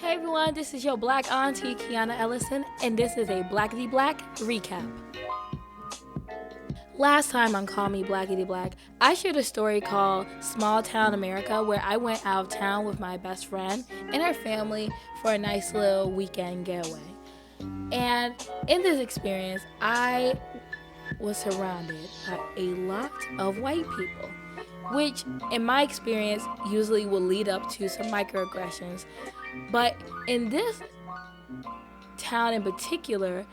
Hey everyone, this is your black auntie Kiana Ellison, and this is a Blackity Black recap. Last time on Call Me Blackity Black, I shared a story called Small Town America, where I went out of town with my best friend and her family for a nice little weekend getaway. And in this experience, I was surrounded by a lot of white people, which in my experience usually will lead up to some microaggressions. But in this town in particular,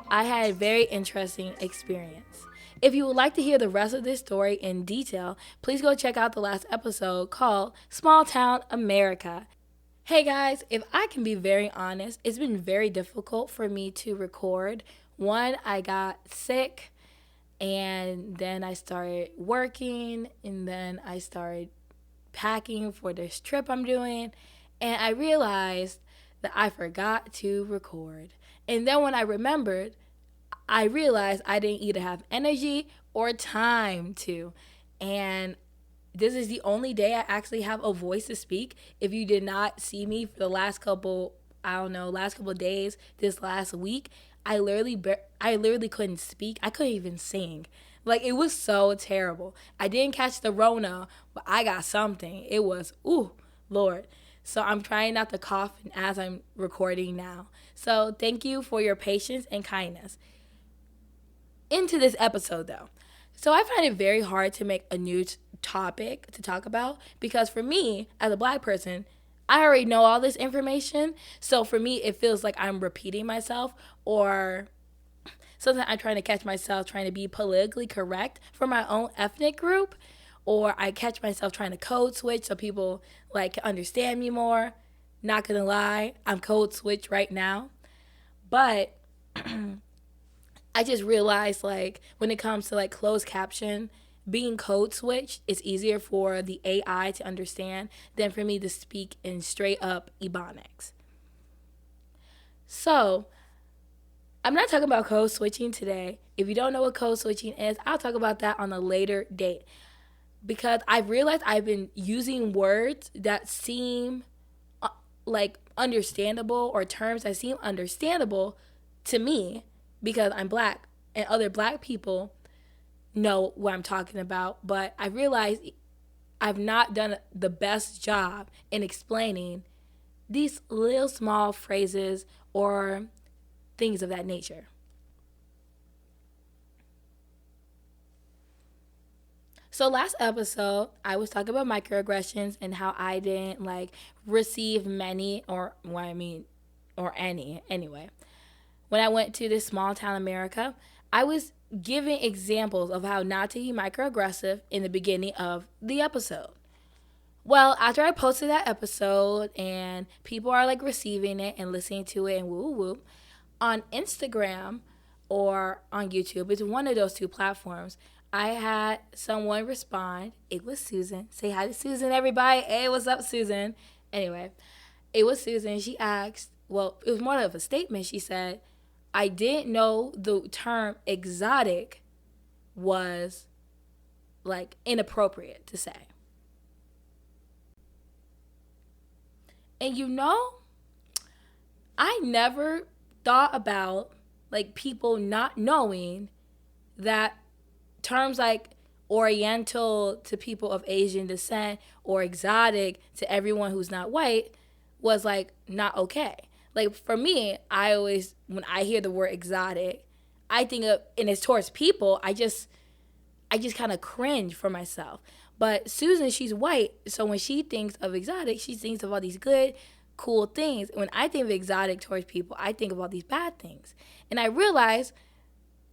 I had a very interesting experience. If you would like to hear the rest of this story in detail, please go check out the last episode called Small Town America. Hey guys, if I can be very honest, it's been very difficult for me to record. One, I got sick, and then I started working, and then I started packing for this trip I'm doing, and I realized that I forgot to record. And then when I remembered, I realized I didn't either have energy or time to. And this is the only day I actually have a voice to speak. If you did not see me for the last couple days, this last week, I literally couldn't speak. I couldn't even sing. Like, it was so terrible. I didn't catch the Rona, but I got something. It was, ooh, Lord. So I'm trying not to cough as I'm recording now. So thank you for your patience and kindness. Into this episode though. So I find it very hard to make a new topic to talk about because for me, as a black person, I already know all this information. So for me, it feels like I'm repeating myself, or sometimes I'm trying to catch myself trying to be politically correct for my own ethnic group, or I catch myself trying to code switch so people like can understand me more. Not gonna lie, I'm code switch right now. But I just realized, like, when it comes to like closed caption, being code switched is easier for the AI to understand than for me to speak in straight up Ebonics. So I'm not talking about code switching today. If you don't know what code switching is, I'll talk about that on a later date. Because I've realized I've been using words that seem like understandable, or terms that seem understandable to me because I'm black, and other black people know what I'm talking about. But I realized I've not done the best job in explaining these little small phrases or things of that nature. So last episode, I was talking about microaggressions and how I didn't like receive many, or or any anyway. When I went to this small town America, I was giving examples of how not to be microaggressive in the beginning of the episode. Well, after I posted that episode and people are like receiving it and listening to it and woo woo, on Instagram or on YouTube, it's one of those two platforms, I had someone respond. It was Susan. Say hi to Susan, everybody. Hey, what's up, Susan? Anyway, it was Susan. She asked, well, it was more of a statement. She said, I didn't know the term exotic was like inappropriate to say. And I never thought about like people not knowing that terms like oriental to people of Asian descent or exotic to everyone who's not white was like not okay. Like for me, I always, when I hear the word exotic, I think of, and it's towards people, I just kind of cringe for myself. But Susan, she's white, so when she thinks of exotic, she thinks of all these good, cool things. When I think of exotic towards people, I think of all these bad things. And I realize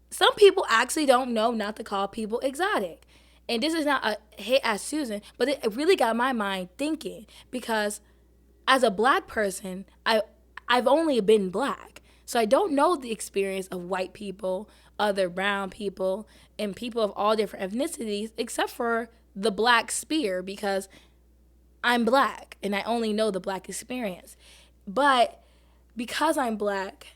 some people actually don't know not to call people exotic. And this is not a hit at Susan, but it really got my mind thinking, because as a black person, I've only been black. So I don't know the experience of white people, other brown people, and people of all different ethnicities, except for the black sphere, because I'm black and I only know the black experience. But because I'm black,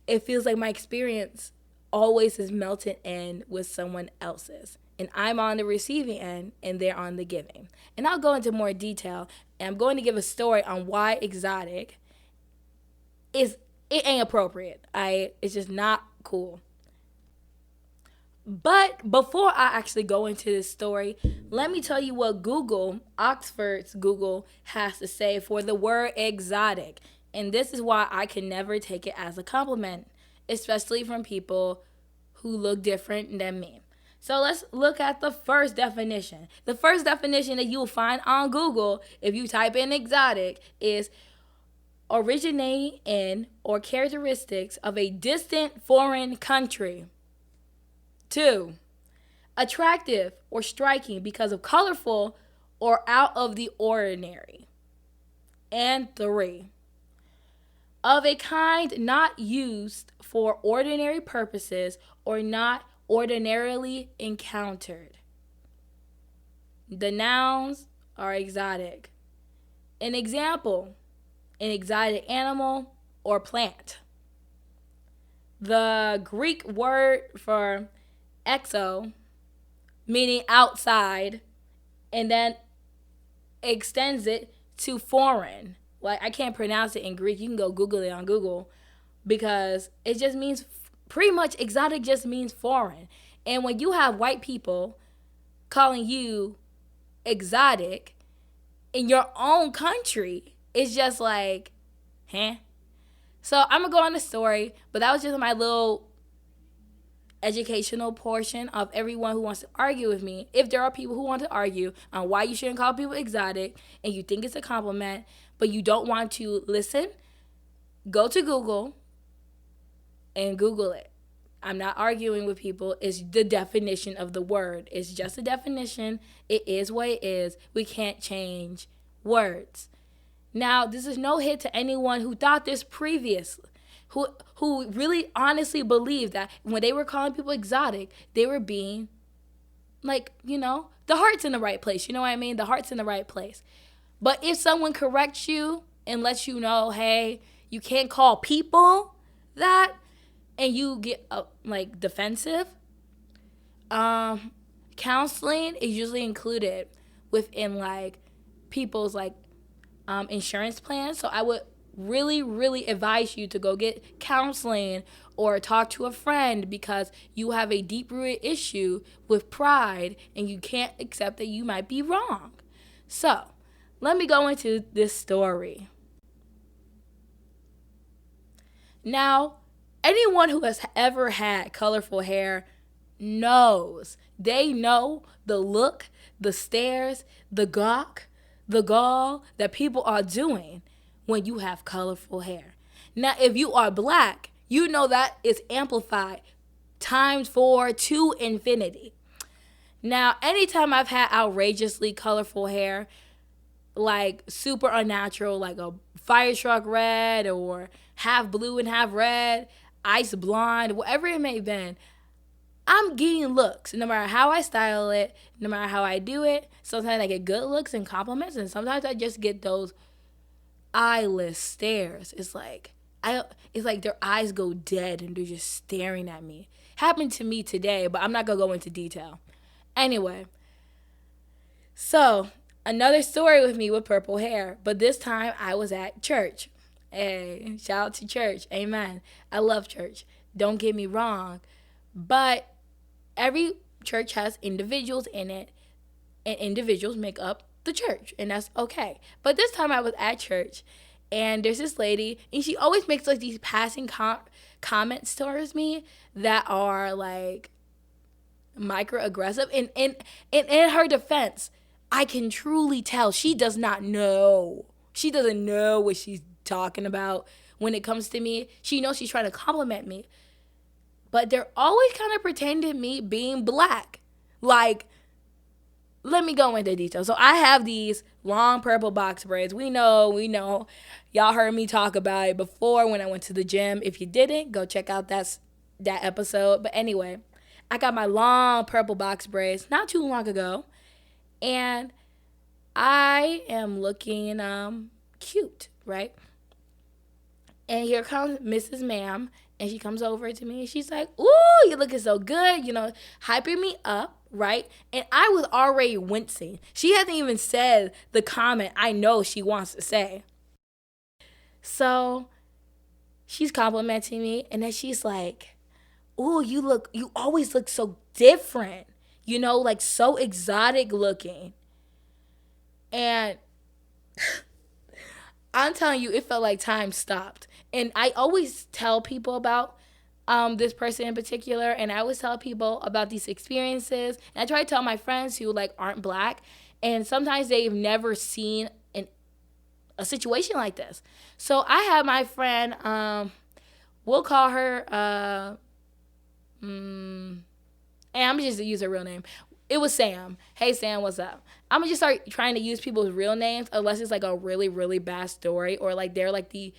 it feels like my experience always is melted in with someone else's. And I'm on the receiving end and they're on the giving. And I'll go into more detail. And I'm going to give a story on why exotic it ain't appropriate. It's just not cool. But before I actually go into this story, let me tell you what Oxford's Google has to say for the word exotic. And this is why I can never take it as a compliment, especially from people who look different than me. So let's look at the first definition. The first definition that you'll find on Google if you type in exotic is originating in or characteristics of a distant foreign country. 2, attractive or striking because of colorful or out of the ordinary. And 3, of a kind not used for ordinary purposes or not ordinarily encountered. The nouns are exotic. An example, an exotic animal or plant. The Greek word for exo, meaning outside, and then extends it to foreign. Like, I can't pronounce it in Greek. You can go Google it on Google because it just means, pretty much exotic just means foreign. And when you have white people calling you exotic in your own country, it's just like, huh? So I'm going to go on the story, but that was just my little educational portion of everyone who wants to argue with me. If there are people who want to argue on why you shouldn't call people exotic and you think it's a compliment, but you don't want to listen, go to Google and Google it. I'm not arguing with people. It's the definition of the word. It's just a definition. It is what it is. We can't change words. Now, this is no hit to anyone who thought this previously, who really honestly believed that when they were calling people exotic, they were being, like, the heart's in the right place. You know what I mean? The heart's in the right place. But if someone corrects you and lets you know, hey, you can't call people that, and you get defensive, counseling is usually included within people's insurance plans. So I would really, really advise you to go get counseling or talk to a friend because you have a deep-rooted issue with pride and you can't accept that you might be wrong. So let me go into this story. Now, anyone who has ever had colorful hair knows. They know the look, the stares, the gawk, the gall that people are doing when you have colorful hair. Now, if you are black, you know that is amplified times 4 to infinity. Now, anytime I've had outrageously colorful hair, like super unnatural, like a fire truck red or half blue and half red, ice blonde, whatever it may have been, I'm getting looks no matter how I style it, no matter how I do it. Sometimes I get good looks and compliments, and sometimes I just get those eyeless stares. It's like their eyes go dead and they're just staring at me. Happened to me today, but I'm not gonna go into detail. Anyway, so another story with me with purple hair, but this time I was at church. Hey, shout out to church. Amen. I love church. Don't get me wrong. But every church has individuals in it, and individuals make up the church, and that's okay. But this time I was at church, and there's this lady, and she always makes these passing comments towards me that are microaggressive. And in her defense, I can truly tell she does not know. She doesn't know what she's talking about when it comes to me. She knows she's trying to compliment me. But they're always kind of pretending me being black. Let me go into detail. So I have these long purple box braids. We know. Y'all heard me talk about it before when I went to the gym. If you didn't, go check out that episode. But anyway, I got my long purple box braids not too long ago. And I am looking cute, right? And here comes Mrs. Ma'am, and she comes over to me, and she's like, ooh, you're looking so good, hyping me up, right? And I was already wincing. She hasn't even said the comment I know she wants to say. So she's complimenting me, and then she's like, "Ooh, you always look so different, like so exotic looking." And I'm telling you, it felt like time stopped. And I always tell people about this person in particular, and I always tell people about these experiences. And I try to tell my friends who like aren't black, and sometimes they've never seen a situation like this. So I have my friend, we'll call her, and I'm just gonna use her real name. It was Sam. Hey Sam, what's up? I'm gonna just start trying to use people's real names unless it's like a really, really bad story or like they're like the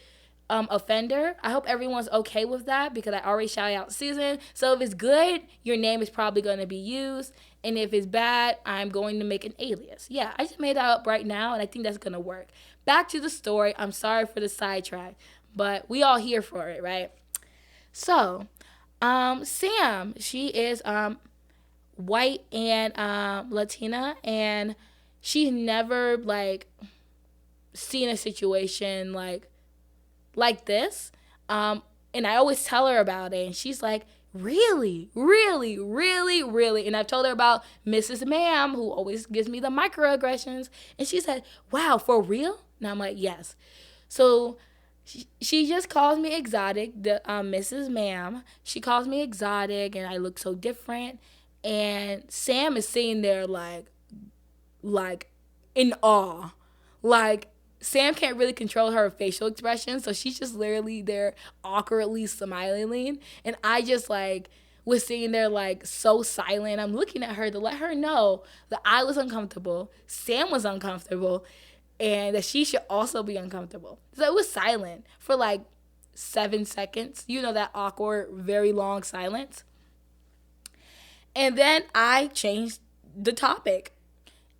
offender. I hope everyone's okay with that because I already shouted out Susan. So if it's good, your name is probably gonna be used. And if it's bad, I'm going to make an alias. Yeah, I just made that up right now and I think that's gonna work. Back to the story. I'm sorry for the sidetrack, but we all here for it, right? So, Sam, she is white and Latina, and she's never like seen a situation like this. And I always tell her about it, and she's like, really, really, really, really. And I've told her about Mrs. Ma'am, who always gives me the microaggressions, and she said, "Wow, for real?" And I'm like, "Yes." So she just calls me exotic, the Mrs. Ma'am. She calls me exotic, and I look so different. And Sam is sitting there like in awe. Like Sam can't really control her facial expression, so she's just literally there awkwardly smiling. And I just like was sitting there like so silent. I'm looking at her to let her know that I was uncomfortable, Sam was uncomfortable, and that she should also be uncomfortable. So it was silent for like 7 seconds. You know, that awkward, very long silence. And then I changed the topic.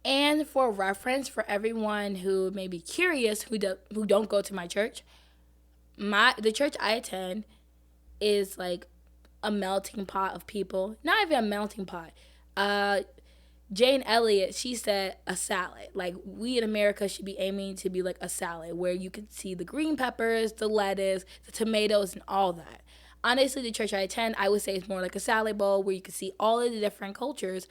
And for reference, for everyone who may be curious, who don't go to my church, the church I attend is like a melting pot of people. Not even a melting pot. Jane Elliott, she said a salad. Like, we in America should be aiming to be like a salad where you can see the green peppers, the lettuce, the tomatoes, and all that. Honestly, the church I attend, I would say it's more like a salad bowl where you can see all of the different cultures,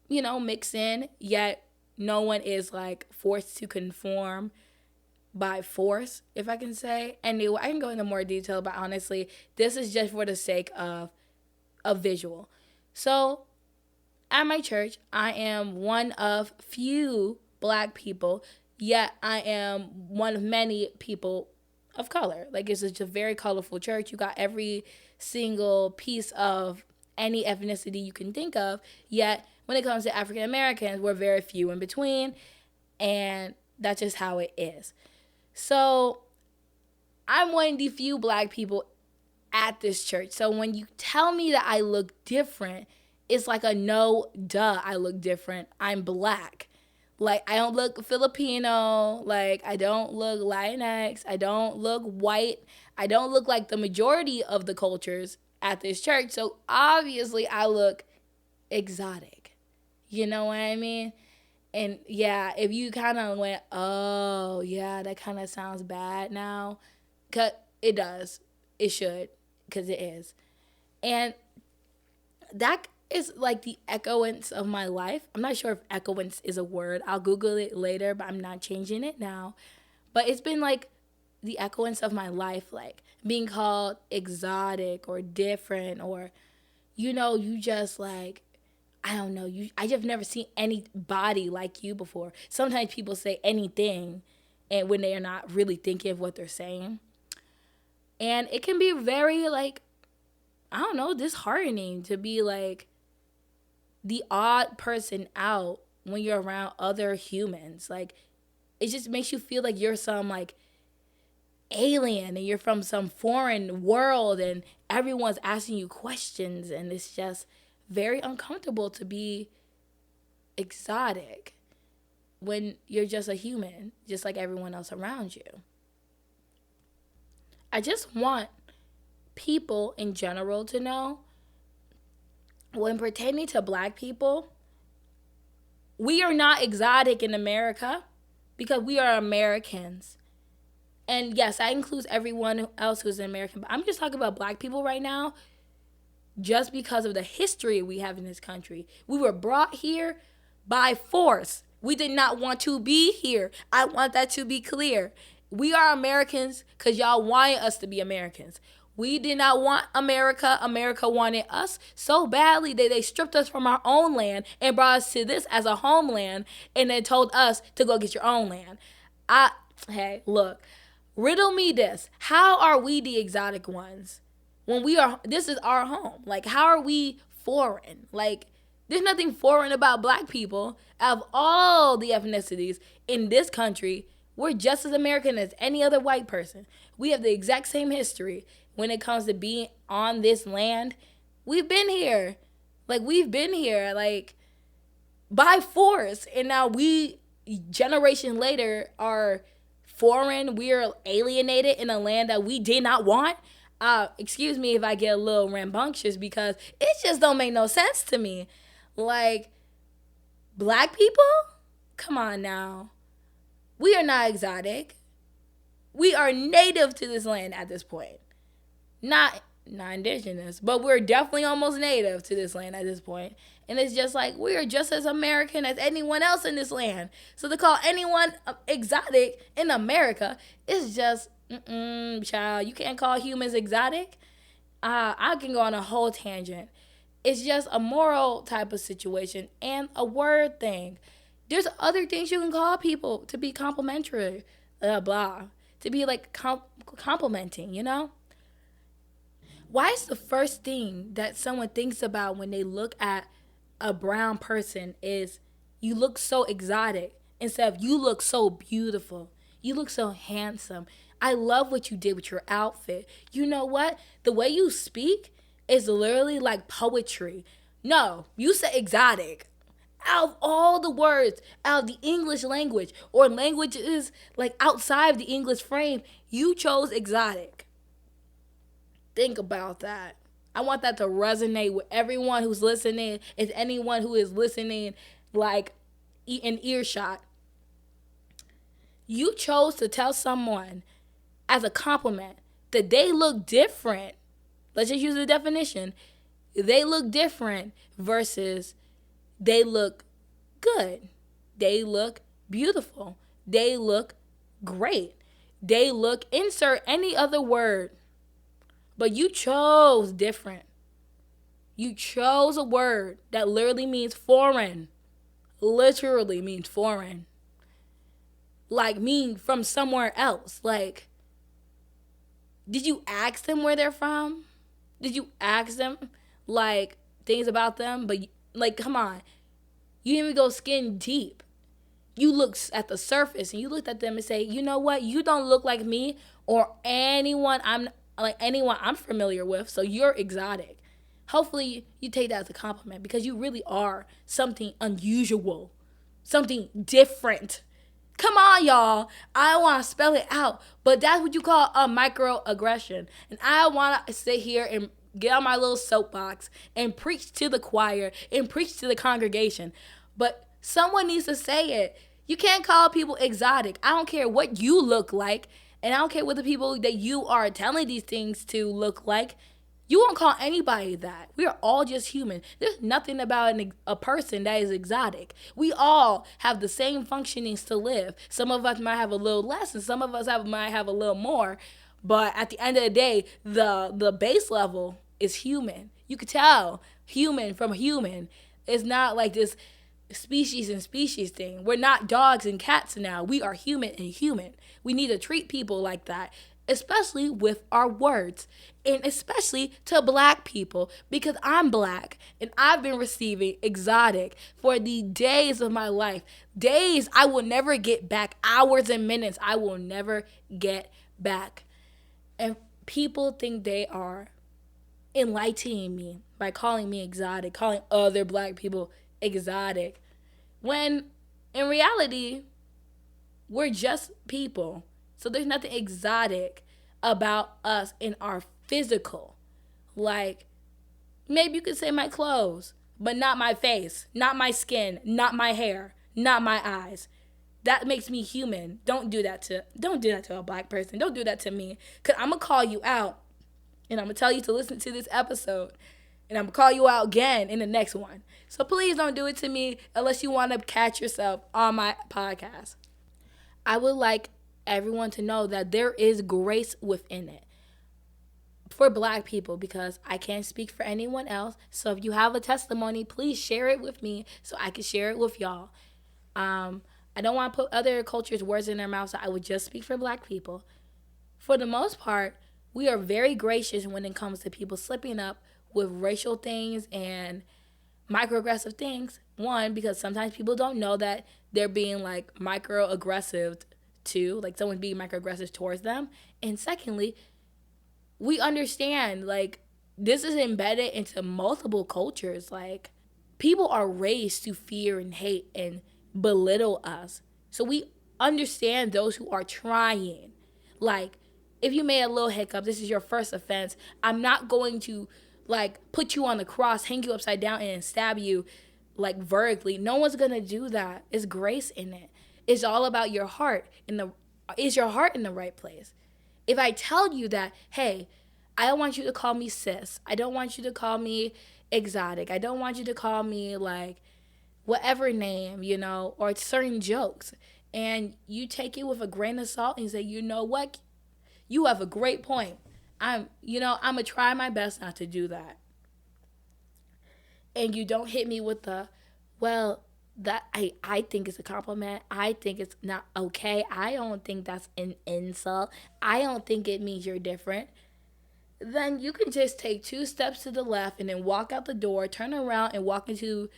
mix in, yet no one is like forced to conform by force, if I can say. Anyway, I can go into more detail, but honestly, this is just for the sake of a visual. So at my church, I am one of few black people, yet I am one of many people of color. Like, it's just a very colorful church. You got every single piece of any ethnicity you can think of, yet when it comes to African Americans, we're very few in between, and that's just how it is. So I'm one of the few black people at this church. So when you tell me that I look different, it's like a no, duh, I look different. I'm black. Like, I don't look Filipino. Like, I don't look Latinx. I don't look white. I don't look like the majority of the cultures at this church. So obviously I look exotic. You know what I mean? And yeah, if you kind of went, oh, yeah, that kind of sounds bad now. Cause it does. It should. Because it is. And that is like the echoance of my life. I'm not sure if echoance is a word. I'll Google it later, but I'm not changing it now. But it's been like the echoance of my life, like being called exotic or different, or, you just like, I don't know, I just never seen anybody like you before. Sometimes people say anything and when they are not really thinking of what they're saying. And it can be very like, I don't know, disheartening to be like the odd person out when you're around other humans. Like, it just makes you feel like you're some like alien and you're from some foreign world and everyone's asking you questions, and it's just very uncomfortable to be exotic when you're just a human, just like everyone else around you. I just want people in general to know, when pertaining to black people, we are not exotic in America because we are Americans. And yes, that includes everyone else who's an American. But I'm just talking about black people right now just because of the history we have in this country. We were brought here by force. We did not want to be here. I want that to be clear. We are Americans because y'all wanted us to be Americans. We did not want America. America wanted us so badly that they stripped us from our own land and brought us to this as a homeland and then told us to go get your own land. Hey, look, riddle me this. How are we the exotic ones? When this is our home. Like, how are we foreign? Like, there's nothing foreign about black people. Out of all the ethnicities in this country, we're just as American as any other white person. We have the exact same history when it comes to being on this land. We've been here. We've been here, by force. And now we, generation later, are foreign. We're alienated in a land that we did not want. Excuse me if I get a little rambunctious because it just don't make no sense to me. Black people? Come on now. We are not exotic. We are native to this land at this point. Not indigenous, but we're definitely almost native to this land at this point. And it's just we are just as American as anyone else in this land. So to call anyone exotic in America is just, child, you can't call humans exotic. I can go on a whole tangent. It's just a moral type of situation and a word thing. There's other things you can call people to be complimentary, to be complimenting, you know? Why is the first thing that someone thinks about when they look at a brown person is you look so exotic instead of you look so beautiful, you look so handsome, I love what you did with your outfit. You know what? The way you speak is literally like poetry. No, you said exotic. Out of all the words, out of the English language or languages outside of the English frame, you chose exotic. Think about that. I want that to resonate with everyone who's listening. If anyone who is listening, in earshot, you chose to tell someone as a compliment that they look different. Let's just use the definition. They look different versus they look good. They look beautiful. They look great. They look, insert any other word. But you chose different. You chose a word that literally means foreign. Literally means foreign. Mean from somewhere else. Did you ask them where they're from? Did you ask them, things about them? But, come on. You didn't even go skin deep. You looked at the surface and you looked at them and say, you know what? You don't look like me or anyone I'm familiar with, so you're exotic. Hopefully you take that as a compliment because you really are something unusual, something different. Come on, y'all. I don't want to spell it out, but that's what you call a microaggression. And I want to sit here and get on my little soapbox and preach to the choir and preach to the congregation. But someone needs to say it. You can't call people exotic. I don't care what you look like. And I don't care what the people that you are telling these things to look like. You won't call anybody that. We are all just human. There's nothing about a person that is exotic. We all have the same functionings to live. Some of us might have a little less and some of us might have a little more. But at the end of the day, the base level is human. You could tell human from human. It's not like this species and species thing. We're not dogs and cats now. We are human and human. We need to treat people like that, especially with our words, and especially to black people, because I'm black and I've been receiving exotic for the days of my life. Days I will never get back. Hours and minutes I will never get back. And people think they are enlightening me by calling me exotic, calling other black people exotic, when in reality, we're just people. So there's nothing exotic about us in our physical. Maybe you could say my clothes, but not my face, not my skin, not my hair, not my eyes. That makes me human. Don't do that to a black person. Don't do that to me. Cause I'm gonna call you out and I'm gonna tell you to listen to this episode. And I'm gonna call you out again in the next one. So please don't do it to me unless you wanna catch yourself on my podcast. I would like everyone to know that there is grace within it for black people, because I can't speak for anyone else. So if you have a testimony, please share it with me so I can share it with y'all. I don't want to put other cultures' words in their mouth, so I would just speak for black people. For the most part, we are very gracious when it comes to people slipping up with racial things and microaggressive things. One, because sometimes people don't know that they're being like microaggressive to, like someone's being microaggressive towards them. And secondly, we understand like this is embedded into multiple cultures. Like people are raised to fear and hate and belittle us. So we understand those who are trying. Like if you made a little hiccup, this is your first offense. I'm not going to like put you on the cross, hang you upside down and stab you like vertically. No one's going to do that. It's grace in it. It's all about your heart. Is your heart in the right place? If I tell you that, hey, I don't want you to call me sis. I don't want you to call me exotic. I don't want you to call me like whatever name, or certain jokes. And you take it with a grain of salt and say, you know what? You have a great point. I'm going to try my best not to do that. And you don't hit me with the, well, that I think it's a compliment. I think it's not okay. I don't think that's an insult. I don't think it means you're different. Then you can just take 2 steps to the left and then walk out the door, turn around and walk into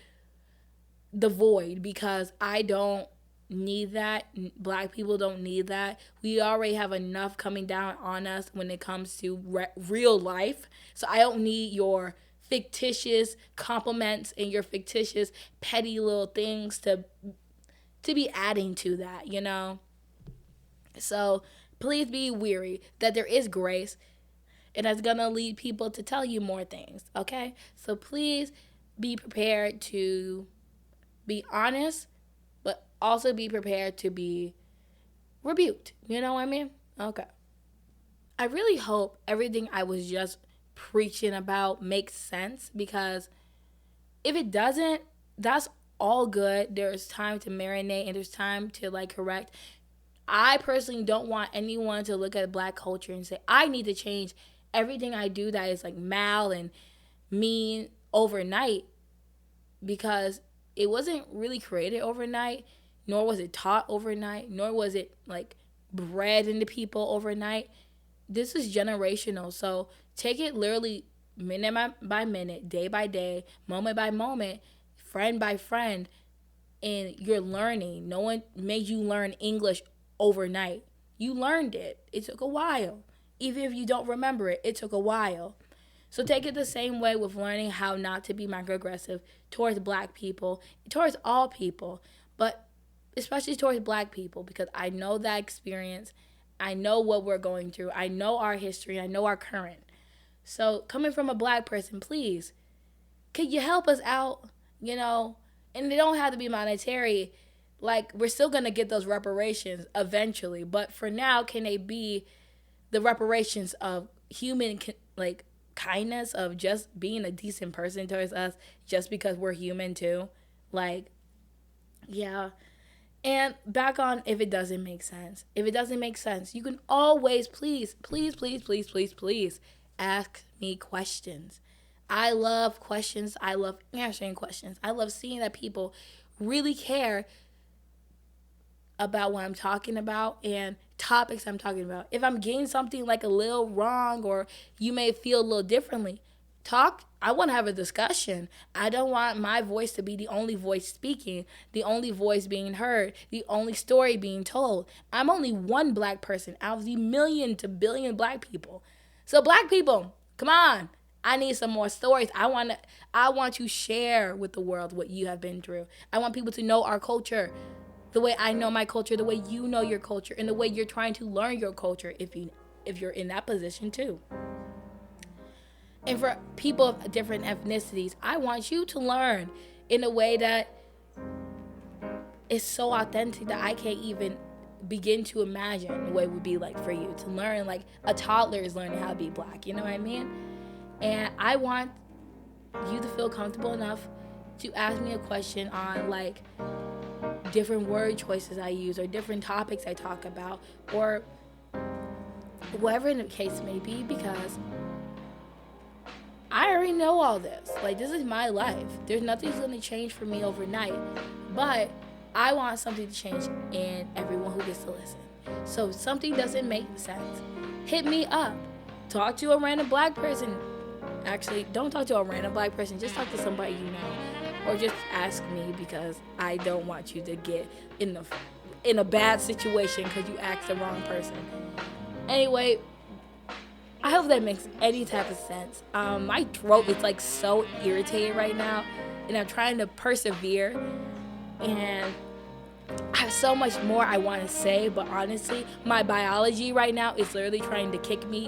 the void, because I don't need that. Black people don't need that. We already have enough coming down on us when it comes to real life. So I don't need your fictitious compliments and your fictitious petty little things to be adding to that, So please be weary that there is grace, and that's gonna lead people to tell you more things, okay? So please be prepared to be honest, but also be prepared to be rebuked. You know what I mean? Okay. I really hope everything I was just preaching about makes sense, because if it doesn't, that's all good. There's time to marinate and there's time to like correct. I personally don't want anyone to look at black culture and say, I need to change everything I do that is like mal and mean overnight, because it wasn't really created overnight, nor was it taught overnight, nor was it like bred into people overnight. This is generational. So take it literally minute by minute, day by day, moment by moment, friend by friend, and you're learning. No one made you learn English overnight. You learned it. It took a while. Even if you don't remember it, it took a while. So take it the same way with learning how not to be microaggressive towards black people, towards all people, but especially towards black people, because I know that experience. I know what we're going through. I know our history. I know our current. So coming from a black person, please, could you help us out? And they don't have to be monetary. Like, we're still going to get those reparations eventually. But for now, can they be the reparations of human, like, kindness, of just being a decent person towards us just because we're human too? Like, yeah. And back on, if it doesn't make sense. If it doesn't make sense, you can always, please ask me questions. I love questions. I love answering questions. I love seeing that people really care about what I'm talking about and topics I'm talking about. If I'm getting something like a little wrong, or you may feel a little differently, talk. I want to have a discussion. I don't want my voice to be the only voice speaking, the only voice being heard, the only story being told. I'm only one black person out of the million to billion black people. So black people, come on. I need some more stories. I want to share with the world what you have been through. I want people to know our culture, the way I know my culture, the way you know your culture, and the way you're trying to learn your culture if you're in that position too. And for people of different ethnicities, I want you to learn in a way that it's so authentic that I can't even begin to imagine what it would be like for you to learn, like a toddler is learning how to be Black. You know what I mean? And I want you to feel comfortable enough to ask me a question on like different word choices I use or different topics I talk about or whatever the case may be, because I already know all this. Like, this is my life. There's nothing's going to change for me overnight. But I want something to change in everyone who gets to listen. So if something doesn't make sense, hit me up. Talk to a random Black person. Actually, don't talk to a random Black person. Just talk to somebody you know. Or just ask me, because I don't want you to get in a bad situation because you asked the wrong person. Anyway, I hope that makes any type of sense. My throat is like so irritated right now, and I'm trying to persevere. And I have so much more I want to say, but honestly, my biology right now is literally trying to kick me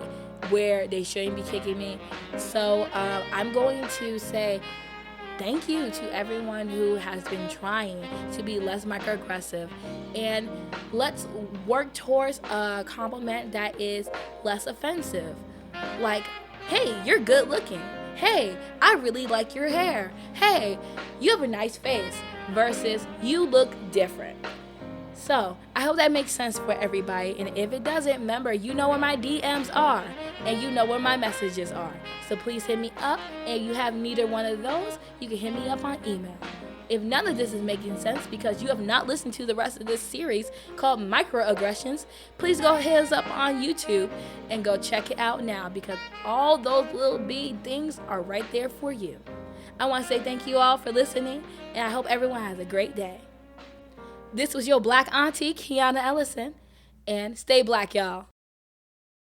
where they shouldn't be kicking me. So I'm going to say thank you to everyone who has been trying to be less microaggressive, and let's work towards a compliment that is less offensive. Like, hey, you're good looking. Hey, I really like your hair. Hey, you have a nice face. Versus, you look different. So, I hope that makes sense for everybody. And if it doesn't, remember, you know where my DMs are. And you know where my messages are. So please hit me up. And if you have neither one of those, you can hit me up on email. If none of this is making sense because you have not listened to the rest of this series called Microaggressions, please go hit us up on YouTube and go check it out now, because all those little bead things are right there for you. I want to say thank you all for listening, and I hope everyone has a great day. This was your Black auntie, Kiana Ellison, and stay Black, y'all.